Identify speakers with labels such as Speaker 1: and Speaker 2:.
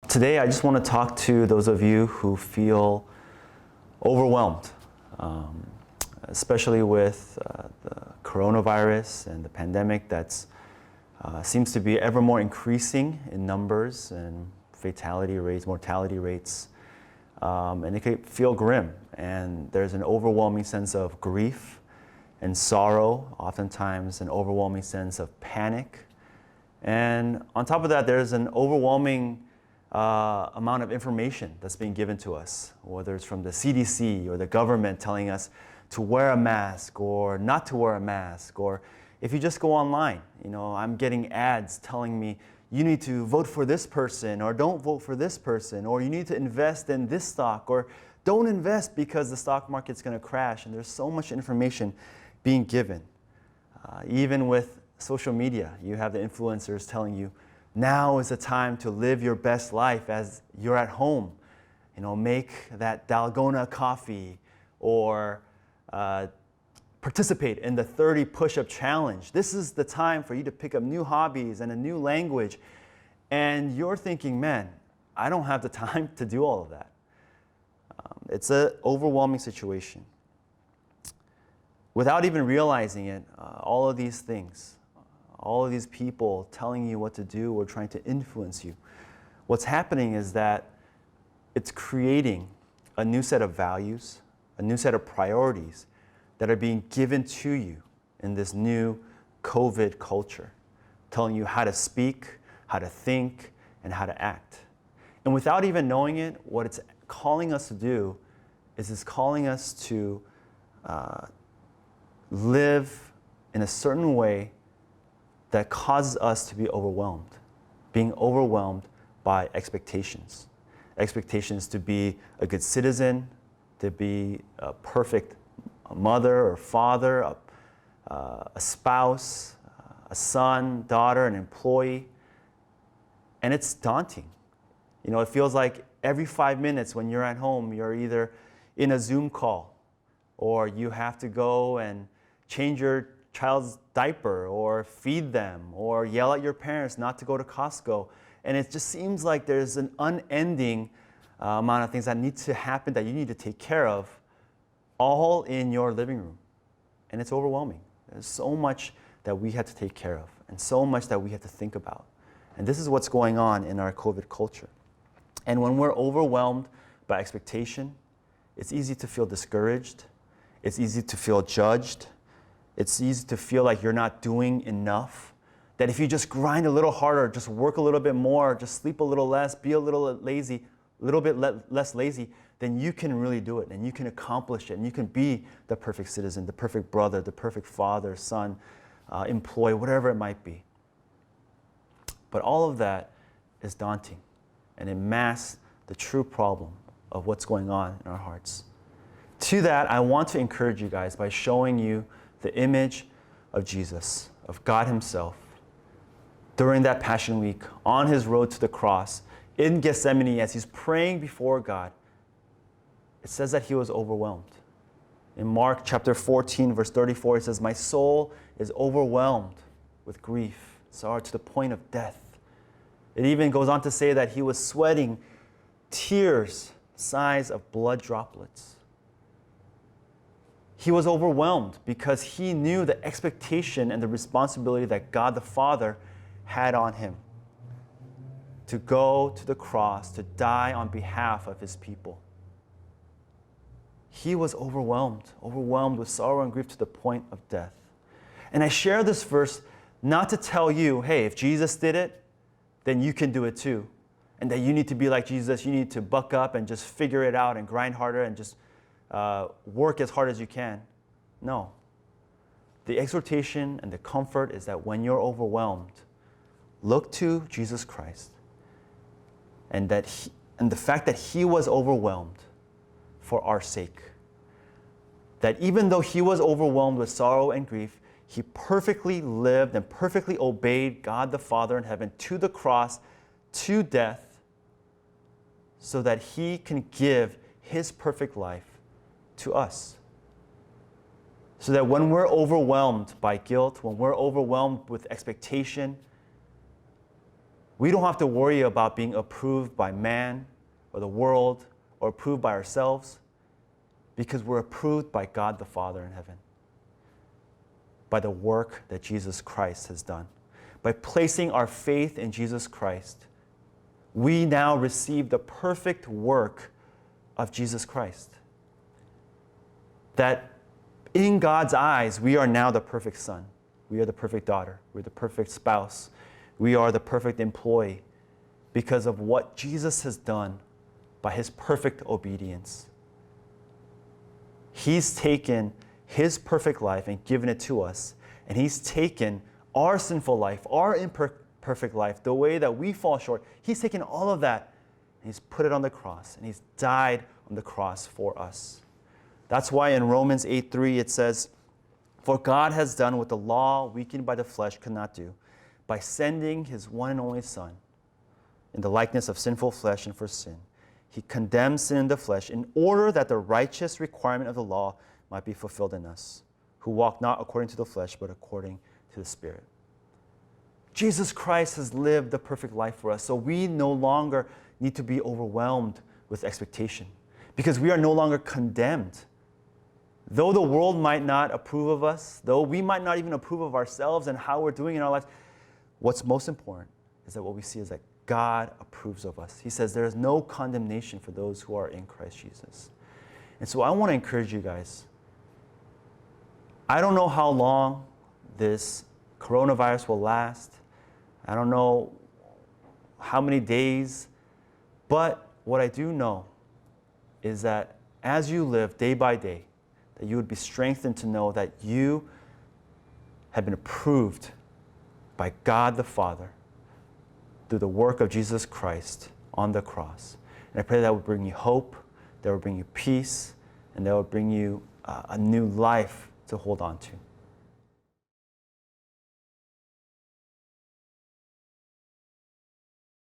Speaker 1: Today, I just want to talk to those of you who feel overwhelmed, especially with the coronavirus and the pandemic that seems to be ever more increasing in numbers and fatality rates, mortality rates, and it can feel grim. And there's an overwhelming sense of grief and sorrow, oftentimes an overwhelming sense of panic. And on top of that, there's an overwhelming amount of information that's being given to us, whether it's from the CDC or the government telling us to wear a mask or not to wear a mask, or if you just go online, I'm getting ads telling me you need to vote for this person or don't vote for this person, or you need to invest in this stock or don't invest because the stock market's going to crash. And there's so much information being given. Even with social media, you have the influencers telling you, now is the time to live your best life as you're at home. Make that dalgona coffee or participate in the 30 push-up challenge. This is the time for you to pick up new hobbies and a new language. And you're thinking, man, I don't have the time to do all of that. It's an overwhelming situation. Without even realizing it, all of these things, all of these people telling you what to do or trying to influence you, what's happening is that it's creating a new set of values, a new set of priorities that are being given to you in this new COVID culture, telling you how to speak, how to think, and how to act. And without even knowing it, what it's calling us to do is it's calling us to live in a certain way that causes us to be overwhelmed, being overwhelmed by expectations. Expectations to be a good citizen, to be a perfect mother or father, a spouse, a son, daughter, an employee. And it's daunting. It feels like every 5 minutes when you're at home, you're either in a Zoom call or you have to go and change your child's diaper or feed them or yell at your parents not to go to Costco. And it just seems like there's an unending amount of things that need to happen that you need to take care of, all in your living room. And it's overwhelming. There's so much that we have to take care of and so much that we have to think about. And this is what's going on in our COVID culture. And when we're overwhelmed by expectation, it's easy to feel discouraged. It's easy to feel judged. It's easy to feel like you're not doing enough. That if you just grind a little harder, just work a little bit more, just sleep a little less, be a little lazy, a little bit less lazy, then you can really do it and you can accomplish it and you can be the perfect citizen, the perfect brother, the perfect father, son, employee, whatever it might be. But all of that is daunting and it masks the true problem of what's going on in our hearts. To that, I want to encourage you guys by showing you the image of Jesus, of God himself, during that Passion Week, on his road to the cross, in Gethsemane, as he's praying before God. It says that he was overwhelmed. In Mark chapter 14, verse 34, it says, "My soul is overwhelmed with grief, sorrow to the point of death." It even goes on to say that he was sweating tears, size of blood droplets. He was overwhelmed because he knew the expectation and the responsibility that God the Father had on him to go to the cross, to die on behalf of his people. He was overwhelmed with sorrow and grief to the point of death. And I share this verse not to tell you, hey, if Jesus did it, then you can do it too. And that you need to be like Jesus, you need to buck up and just figure it out and grind harder and just work as hard as you can. No. The exhortation and the comfort is that when you're overwhelmed, look to Jesus Christ and the fact that he was overwhelmed for our sake. That even though he was overwhelmed with sorrow and grief, he perfectly lived and perfectly obeyed God the Father in heaven to the cross, to death, so that he can give his perfect life to us. So that when we're overwhelmed by guilt, when we're overwhelmed with expectation, We don't have to worry about being approved by man or the world or approved by ourselves, because we're approved by God the Father in heaven, by the work that Jesus Christ has done. By placing our faith in Jesus Christ, we now receive the perfect work of Jesus Christ. That in God's eyes, we are now the perfect son. We are the perfect daughter. We're the perfect spouse. We are the perfect employee because of what Jesus has done by his perfect obedience. He's taken his perfect life and given it to us. And he's taken our sinful life, our imperfect life, the way that we fall short. He's taken all of that and he's put it on the cross. And he's died on the cross for us. That's why in Romans 8:3 it says, "For God has done what the law, weakened by the flesh, could not do, by sending his one and only Son in the likeness of sinful flesh and for sin. He condemned sin in the flesh in order that the righteous requirement of the law might be fulfilled in us, who walk not according to the flesh, but according to the Spirit." Jesus Christ has lived the perfect life for us, so we no longer need to be overwhelmed with expectation, because we are no longer condemned. Though the world might not approve of us, though we might not even approve of ourselves and how we're doing in our lives, what's most important is that what we see is that God approves of us. He says there is no condemnation for those who are in Christ Jesus. And so I want to encourage you guys. I don't know how long this coronavirus will last. I don't know how many days. But what I do know is that as you live day by day, that you would be strengthened to know that you have been approved by God the Father through the work of Jesus Christ on the cross. And I pray that would bring you hope, that would bring you peace, and that would bring you a new life to hold on to.